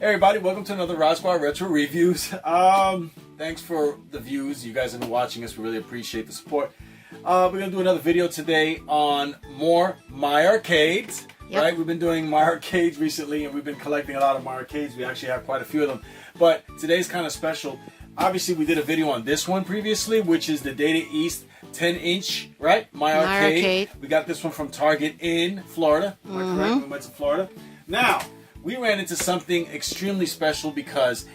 Hey everybody, welcome to another RodzSquad Retro Reviews. Thanks for the views. You guys have been watching us. We really appreciate the support. We're going to do another video today on more My Arcades. Yep. Right? We've been doing My Arcades recently and we've been collecting a lot of My Arcades. We actually have quite a few of them. But today's kind of special. Obviously, we did a video on this one previously, which is the Data East 10-inch, right? My Arcade. We got this one from Target in Florida. Am I correct? We went to Florida. Now, we ran into something extremely special because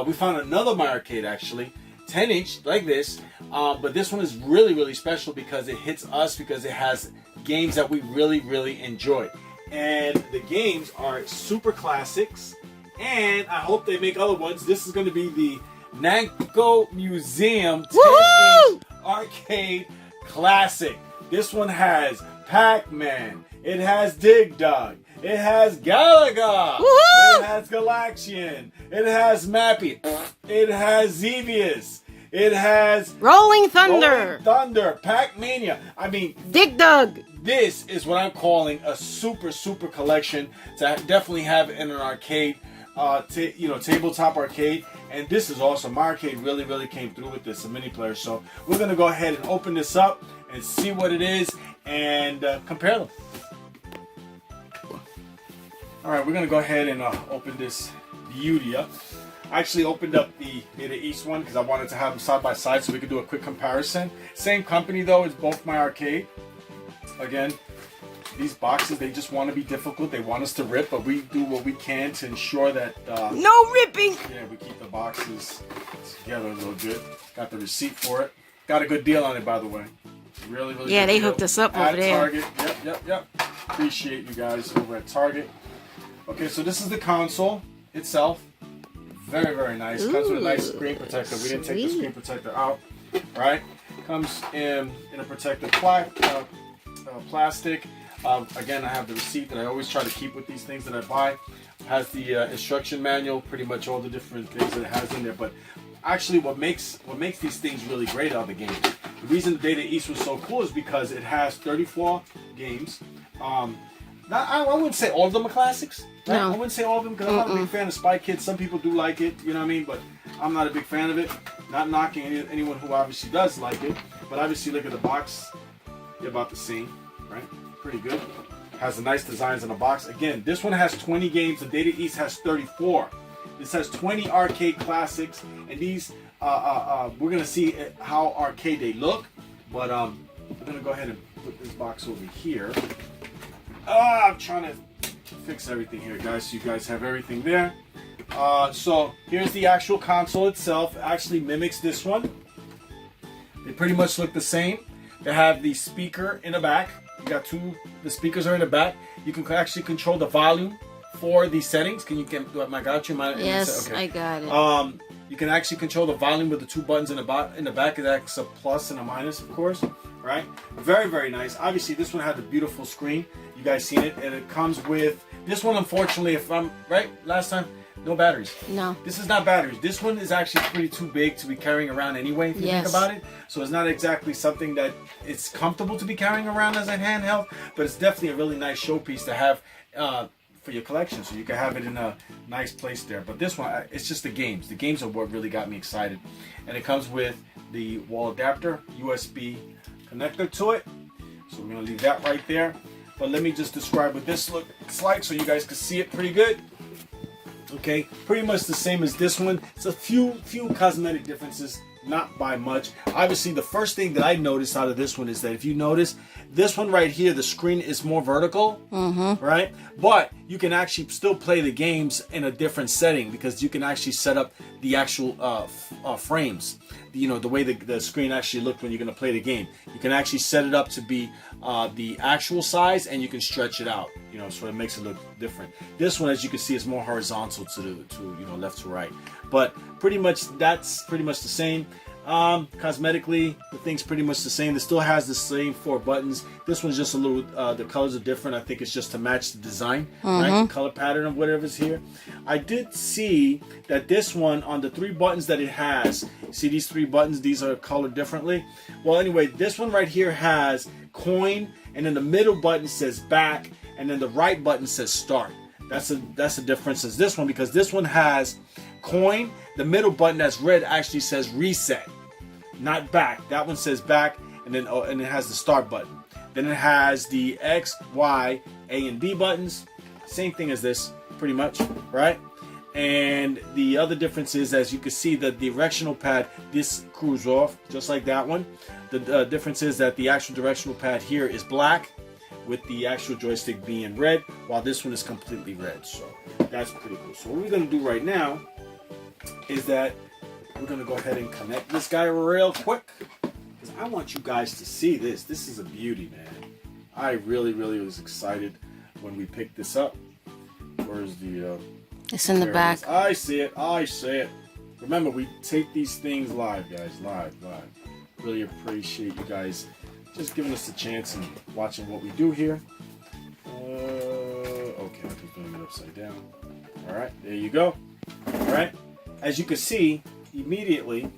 we found another My Arcade, actually, 10-inch, like this. But this one is really, really special because it hits us because it has games that we really, really enjoy. And the games are super classics. And I hope they make other ones. This is going to be the Namco Museum 10-inch arcade classic. This one has Pac-Man. It has Dig Dug. It has Galaga. It has Galaxian. It has Mappy. It has Xevious. It has Rolling Thunder. Pac-Mania. I mean, Dig Dug. This is what I'm calling a super, super collection to definitely have in an arcade, tabletop arcade. And this is awesome. My Arcade really, really came through with this, a mini player. So we're going to go ahead and open this up and see what it is and compare them. All right, we're going to go ahead and open this beauty up. I actually opened up the Data East one because I wanted to have them side by side so we could do a quick comparison. Same company though, it's both My Arcade. Again, these boxes, they just want to be difficult. They want us to rip, but we do what we can to ensure that... no ripping! Yeah, we keep the boxes together a little good. Got the receipt for it. Got a good deal on it, by the way. Really, really yeah, good they deal. hooked us up at over there. Target. Yep. Appreciate you guys over at Target. Okay, so this is the console itself. Very, very nice. Comes with a nice screen protector. We didn't take the screen protector out. Right? Comes in a protective plastic. Again, I have the receipt that I always try to keep with these things that I buy. It has the instruction manual, pretty much all the different things that it has in there. But actually, what makes these things really great are the games. The reason the Data East was so cool is because it has 34 games. I wouldn't say all of them are classics. Right? No. I wouldn't say all of them because I'm not a big fan of Spy Kids. Some people do like it, you know what I mean? But I'm not a big fan of it. Not knocking anyone who obviously does like it. But obviously, look at the box. They're about the same, right? Pretty good. Has the nice designs on the box. Again, this one has 20 games. The Data East has 34. This has 20 arcade classics. And these, we're going to see how arcade they look. But we're going to go ahead and put this box over here. I'm trying to fix everything here, guys, so you guys have everything there. So here's the actual console itself. It actually mimics this one. They pretty much look the same. They have the speaker in the back. You got the speakers are in the back. You can actually control the volume for these settings. Can you get, I got you? Yes, okay. I got it. You can actually control the volume with the two buttons in the back. That's a plus and a minus, of course. Right? Very, very nice. Obviously, this one had a beautiful screen. You guys seen it, and it comes with this one. Unfortunately, if I'm right, last time, no batteries. No. This is not batteries. This one is actually pretty too big to be carrying around anyway. If you think about it, so it's not exactly something that it's comfortable to be carrying around as a handheld, but it's definitely a really nice showpiece to have for your collection, so you can have it in a nice place there. But this one, it's just the games. The games are what really got me excited, and it comes with the wall adapter, USB connector to it. So we're gonna leave that right there. But let me just describe what this looks like so you guys can see it pretty good. Okay, pretty much the same as this one. It's a few cosmetic differences, not by much. Obviously, the first thing that I noticed out of this one is that if you notice, this one right here, the screen is more vertical, right? But you can actually still play the games in a different setting because you can actually set up the actual frames. The way the screen actually looked when you're going to play the game. You can actually set it up to be the actual size, and you can stretch it out. So it makes it look different. This one, as you can see, is more horizontal to left to right. But pretty much that's pretty much the same. Cosmetically, the thing's pretty much the same. It still has the same 4 buttons. This one's just a little, the colors are different. I think it's just to match the design, right? The color pattern of whatever's here. I did see that this one, on the 3 buttons that it has, see these 3 buttons, these are colored differently. Well, anyway, this one right here has coin, and then the middle button says back, and then the right button says start. That's the difference is this one, because this one has coin. The middle button that's red actually says reset, not back. That one says back, and then and it has the start button. Then it has the X, Y, A, and B buttons. Same thing as this, pretty much, right? And the other difference is, as you can see, the directional pad, this screws off just like that one. The difference is that the actual directional pad here is black, with the actual joystick being red, while this one is completely red. So that's pretty cool. So what we're going to do right now is that we're going to go ahead and connect this guy real quick, because I want you guys to see this. This is a beauty, man. I really was excited when we picked this up. Where's the... it's in the back. I see it. I see it. Remember, we take these things live, guys. Live. Really appreciate you guys just giving us a chance and watching what we do here. Okay, I'm just doing it upside down. All right, there you go. All right, as you can see immediately,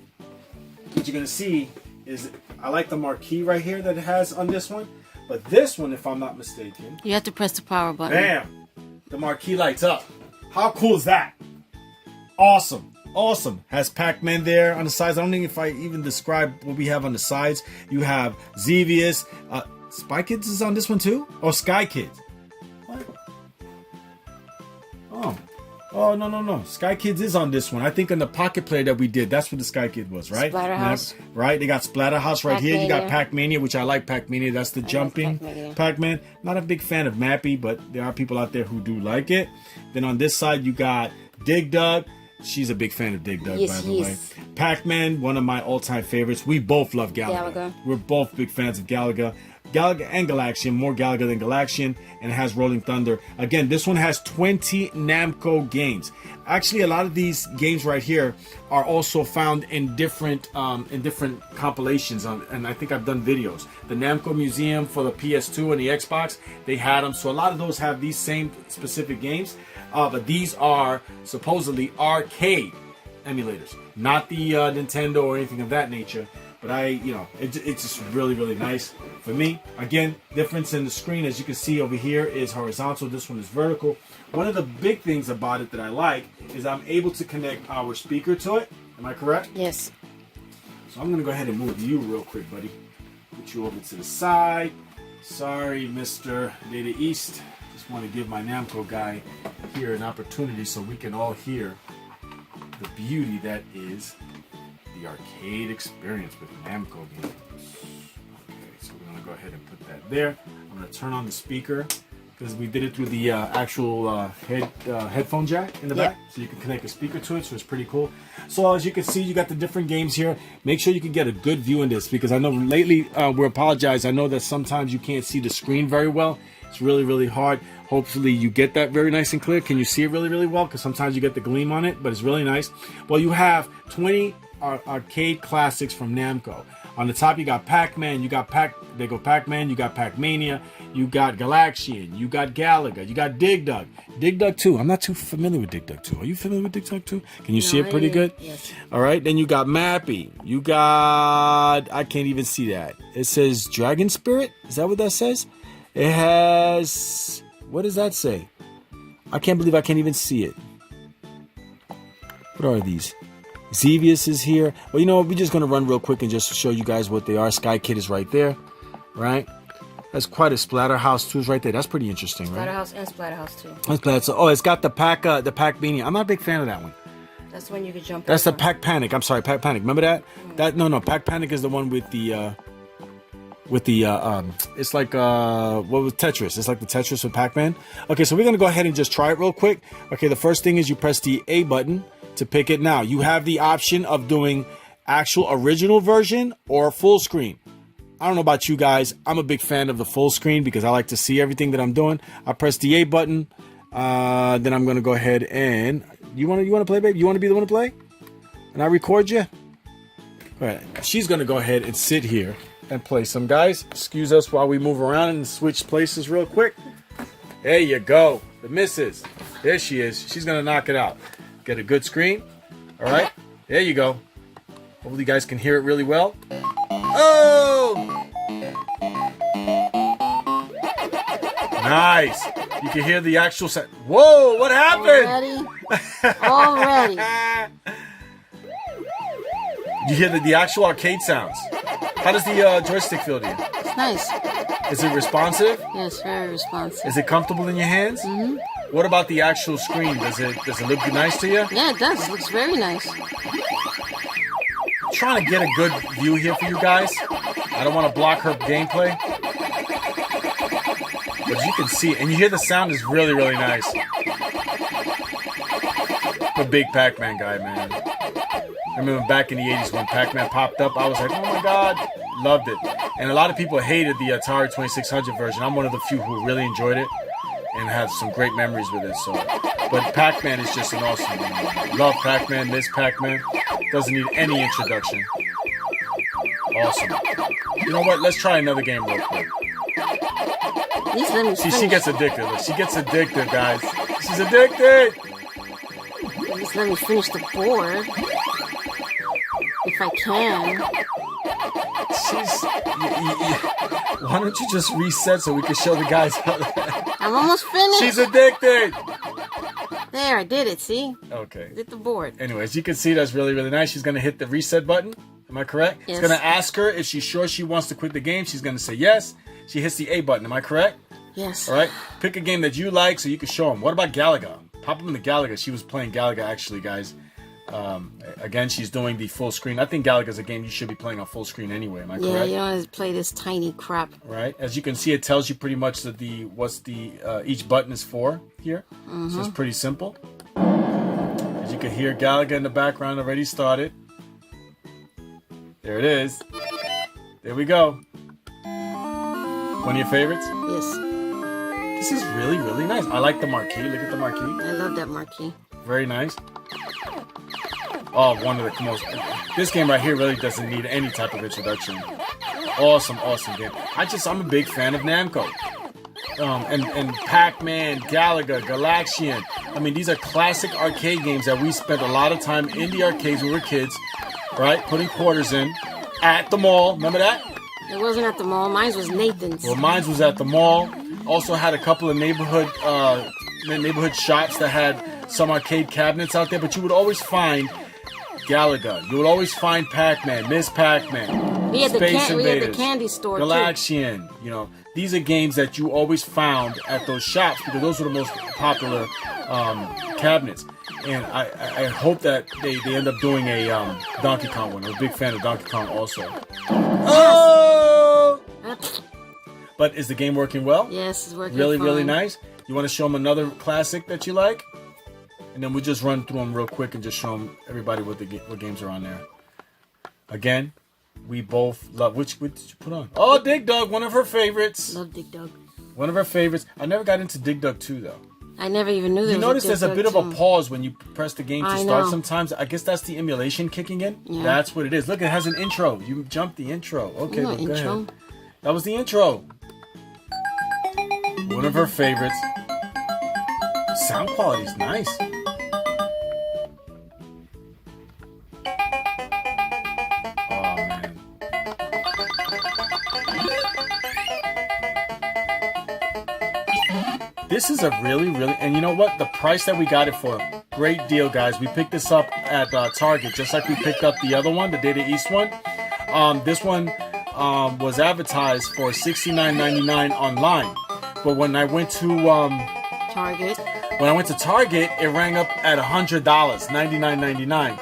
what you're gonna see is I like the marquee right here that it has on this one, but this one, if I'm not mistaken, you have to press the power button. Bam! The marquee lights up. How cool is that? Awesome. Awesome. Has Pac-Man there on the sides. I don't think if I even describe what we have on the sides. You have Xevious. Spy Kids is on this one too? Oh, Sky Kids. What? Oh, no. Sky Kids is on this one. I think on the Pocket Player that we did, that's what the Sky Kid was, right? Splatterhouse. Right? They got Splatterhouse right here. You got Pac-Mania, which I like Pac-Mania. That's the jumping Pac-Man. Not a big fan of Mappy, but there are people out there who do like it. Then on this side, you got Dig Dug. She's a big fan of Dig Dug, by the way. Pac-Man, one of my all-time favorites. We both love Galaga. We're both big fans of Galaga. Galaga and Galaxian, more Galaga than Galaxian, and it has Rolling Thunder. Again, this one has 20 Namco games. Actually, a lot of these games right here are also found in different compilations, and I think I've done videos. The Namco Museum for the PS2 and the Xbox, they had them. So a lot of those have these same specific games. But these are supposedly arcade emulators, not the Nintendo or anything of that nature. But it's just really nice for me. Again, difference in the screen, as you can see over here, is horizontal. This one is vertical. One of the big things about it that I like is I'm able to connect our speaker to it. Am I correct? Yes. So I'm going to go ahead and move you real quick, buddy. Put you over to the side. Sorry, Mr. Data East. Just want to give my Namco guy here an opportunity so we can all hear the beauty that is the arcade experience with Namco games. Okay, so we're going to go ahead and put that there. I'm going to turn on the speaker because we did it through the actual headphone jack in the back, so you can connect a speaker to it, so it's pretty cool. So as you can see, you got the different games here. Make sure you can get a good view in this, because I know lately we apologize. I know that sometimes you can't see the screen very well. It's really hard. Hopefully you get that very nice and clear. Can you see it really well? Because sometimes you get the gleam on it, but it's really nice. Well, you have 20 arcade classics from Namco. On the top, you got Pac-Man, you got Pac-Man, you got Pac-Mania, you got Galaxian, you got Galaga, you got Dig Dug. Dig Dug 2. I'm not too familiar with Dig Dug 2. Are you familiar with Dig Dug 2? Can you see it pretty good? Yes. All right. Then you got Mappy. You got... I can't even see that. It says Dragon Spirit. Is that what that says? It has... What does that say? I can't believe I can't even see it. What are these? Xevious is here. Well, you know what? We're just going to run real quick and just show you guys what they are. Sky Kid is right there. Right? That's quite a Splatterhouse 2 is right there. That's pretty interesting, right? Splatterhouse and Splatterhouse 2. Oh, it's got the Pac-Mania. I'm not a big fan of that one. That's when you can jump. That's the Pac-Panic. I'm sorry, Pac-Panic. Remember that? No. Pac-Panic is the one with the... it's like what was Tetris? It's like the Tetris with Pac-Man. Okay, so we're gonna go ahead and just try it real quick. Okay, the first thing is you press the A button to pick it. Now you have the option of doing actual original version or full screen. I don't know about you guys. I'm a big fan of the full screen because I like to see everything that I'm doing. I press the A button. Then I'm gonna go ahead and you wanna play, babe? You wanna be the one to play? And I record you. All right. She's gonna go ahead and sit here and play some, guys. Excuse us while we move around and switch places real quick. There you go. The missus. There she is. She's going to knock it out. Get a good screen. All right. There you go. Hopefully you guys can hear it really well. Oh! Nice. You can hear the actual sound. Whoa, what happened? Already. You hear the actual arcade sounds. How does the joystick feel to you? It's nice. Is it responsive? Yes, very responsive. Is it comfortable in your hands? Mm-hmm. What about the actual screen? Does it look nice to you? Yeah, it does. It looks very nice. I'm trying to get a good view here for you guys. I don't want to block her gameplay. But as you can see, and you hear the sound is really, really nice. I'm a big Pac-Man guy, man. I remember back in the 80s when Pac-Man popped up, I was like, oh my God, loved it. And a lot of people hated the Atari 2600 version. I'm one of the few who really enjoyed it and have some great memories with it. So, but Pac-Man is just an awesome game. Love Pac-Man, miss Pac-Man. Doesn't need any introduction. Awesome. You know what? Let's try another game real quick. See, she gets addicted. Look, she gets addicted, guys. She's addicted. At least let me finish the board. If I can. Why don't you just reset so we can show the guys how that... I'm almost finished. She's addicted. There, I did it, see? Okay. Did the board. Anyways, you can see that's really, really nice. She's going to hit the reset button. Am I correct? Yes. It's going to ask her if she's sure she wants to quit the game. She's going to say yes. She hits the A button. Am I correct? Yes. All right. Pick a game that you like so you can show them. What about Galaga? Pop them in the Galaga. She was playing Galaga, actually, guys. Again, she's doing the full screen. I think Galaga's a game you should be playing on full screen anyway. Am I correct? Yeah, you don't have to play this tiny crap. Right. As you can see, it tells you pretty much that each button is for here. Mm-hmm. So it's pretty simple. As you can hear, Galaga in the background already started. There it is. There we go. One of your favorites? Yes. This is really, really nice. I like the marquee. Look at the marquee. I love that marquee. Very nice. Oh, one of the most... This game right here really doesn't need any type of introduction. Awesome, awesome game. I'm a big fan of Namco. And Pac-Man, Galaga, Galaxian. I mean, these are classic arcade games that we spent a lot of time in the arcades when we were kids, right? Putting quarters in at the mall. Remember that? It wasn't at the mall. Mine was Nathan's. Well, mine was at the mall. Also had a couple of neighborhood shops that had some arcade cabinets out there, but you would always find Galaga. You would always find Pac-Man, Miss Pac-Man, we had Space the Invaders, candy store Galaxian. You know, these are games that you always found at those shops because those were the most popular cabinets. And I hope that they end up doing a Donkey Kong one. I'm a big fan of Donkey Kong also. Oh! But is the game working well? Yes, it's working really, fine. really nice. You want to show them another classic that you like? And then we'll just run through them real quick and just show them everybody what games are on there. Again, we both love... Which did you put on? Oh, Dig Dug, one of her favorites. Love Dig Dug. One of her favorites. I never got into Dig Dug 2, though. I never even knew there was notice a there's a bit of a pause when you press the game to start know. sometimes. I guess that's the emulation kicking in. Yeah. That's what it is. Look, it has an intro. You jumped the intro. Okay, well, go intro. ahead. That was the intro. One of her favorites. Sound quality is nice. Oh, man. This is a really, really... And you know what? The price that we got it for, great deal, guys. We picked this up at Target, just like we picked up the other one, the Data East one. This one was advertised for $69.99 online. But when I went to... Target. When I went to Target, it rang up at $100, $99.99.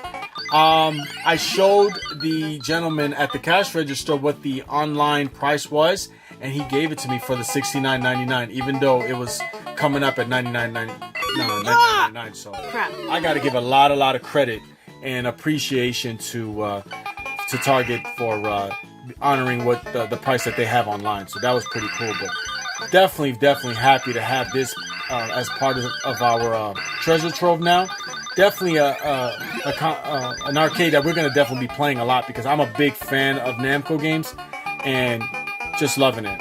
I showed the gentleman at the cash register what the online price was, and he gave it to me for the $69.99, even though it was coming up at $99.99. So Crap. I got to give a lot of credit and appreciation to Target for honoring what the price that they have online. So that was pretty cool. But definitely happy to have this as part of our treasure trove now. Definitely an arcade that we're going to definitely be playing a lot because I'm a big fan of Namco games and just loving it.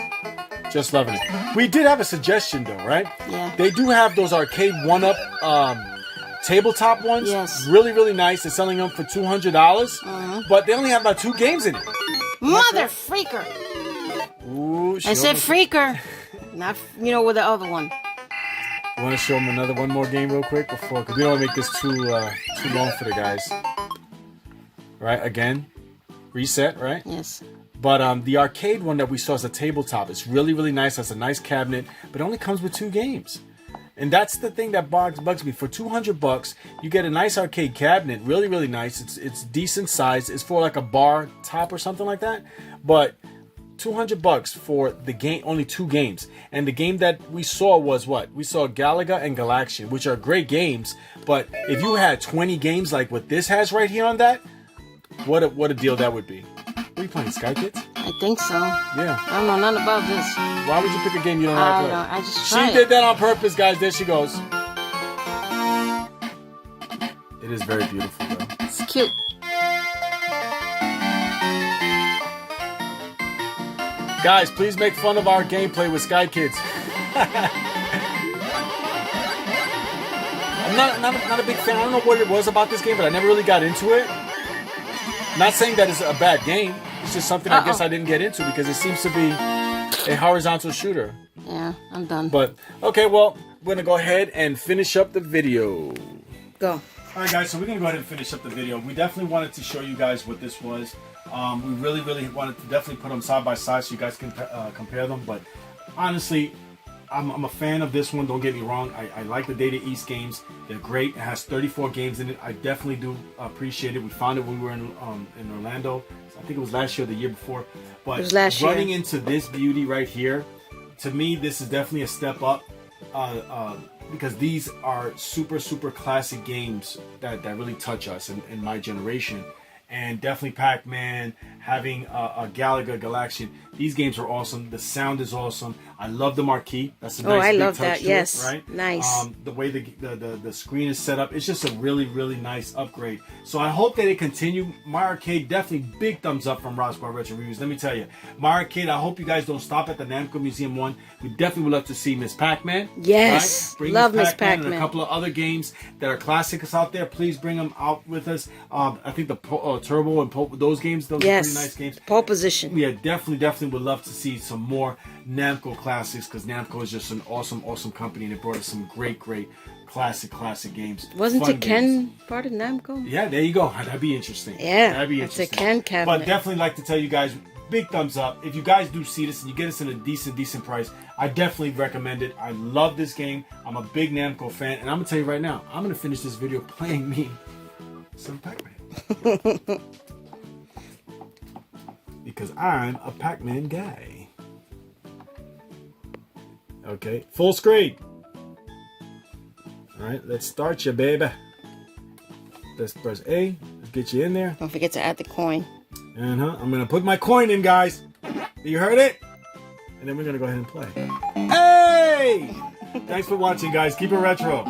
Just loving it. We did have a suggestion though, right? Yeah. They do have those arcade 1-up tabletop ones. Yes. Really, really nice. They're selling them for $200, but they only have about 2 games in it. Mother freaker! Ooh, I said freaker, not with the other one. You want to show them one more game real quick before, because we don't want to make this too long for the guys. Right, again, reset, right? Yes. But the arcade one that we saw is a tabletop. It's really, really nice. That's a nice cabinet, but it only comes with 2 games. And that's the thing that bugs me. For $200, you get a nice arcade cabinet, really, really nice. It's decent size. It's for like a bar top or something like that. But $200 for the game, only 2 games. And the game that we saw was what? We saw Galaga and Galaxian, which are great games. But if you had 20 games like what this has right here on that, what a deal that would be. What are you playing, Sky Kids? I think so. Yeah. I don't know nothing about this. Why would you pick a game you don't know how to play? I just tried. She did that on purpose, guys. There she goes. It is very beautiful, though. It's cute. Guys, please make fun of our gameplay with Sky Kids. I'm not a big fan. I don't know what it was about this game, but I never really got into it. Not saying that it's a bad game. It's just something I guess I didn't get into because it seems to be a horizontal shooter. Yeah, I'm done. But, okay, well, we're going to go ahead and finish up the video. Go. Alright guys, so we're going to go ahead and finish up the video. We definitely wanted to show you guys what this was. We really, really wanted to definitely put them side by side so you guys can compare them. But honestly, I'm a fan of this one. Don't get me wrong. I like the Data East games. They're great. It has 34 games in it. I definitely do appreciate it. We found it when we were in Orlando. I think it was last year or the year before. But it was last year. Running into this beauty right here, to me, this is definitely a step up. Because these are super, super classic games that really touch us in my generation. And definitely Pac-Man, having a Galaga, Galaxian. These games are awesome. The sound is awesome. I love the marquee. That's a nice I big love touch that. to Yes, it, right? Nice. The way the screen is set up, it's just a really, really nice upgrade. So I hope that it continue. My Arcade, definitely big thumbs up from RodzSquad Retro Reviews. Let me tell you, My Arcade, I hope you guys don't stop at the Namco Museum 1. We definitely would love to see Miss Pac-Man. Yes, right? Bring love Miss Pac-Man. And a couple of other games that are classics out there. Please bring them out with us. I think the Turbo and Pole, those games, those are pretty nice games. Pole Position. Yeah, definitely would love to see some more Namco classics because Namco is just an awesome company and it brought us some great classic games. Wasn't Fun it Ken games. part of Namco? Yeah, there you go. That'd be interesting. Yeah, that'd be it's interesting. a Ken cabinet. But definitely like to tell you guys, big thumbs up. If you guys do see this and you get us in a decent price, I definitely recommend it. I love this game. I'm a big Namco fan, and I'm gonna tell you right now, I'm gonna finish this video playing me some Pac-Man. Because I'm a Pac-Man guy. Okay, full screen. Alright, let's start you, baby. Let's press A. Let's get you in there. Don't forget to add the coin. I'm going to put my coin in, guys. You heard it? And then we're going to go ahead and play. Hey! Thanks for watching, guys. Keep it retro.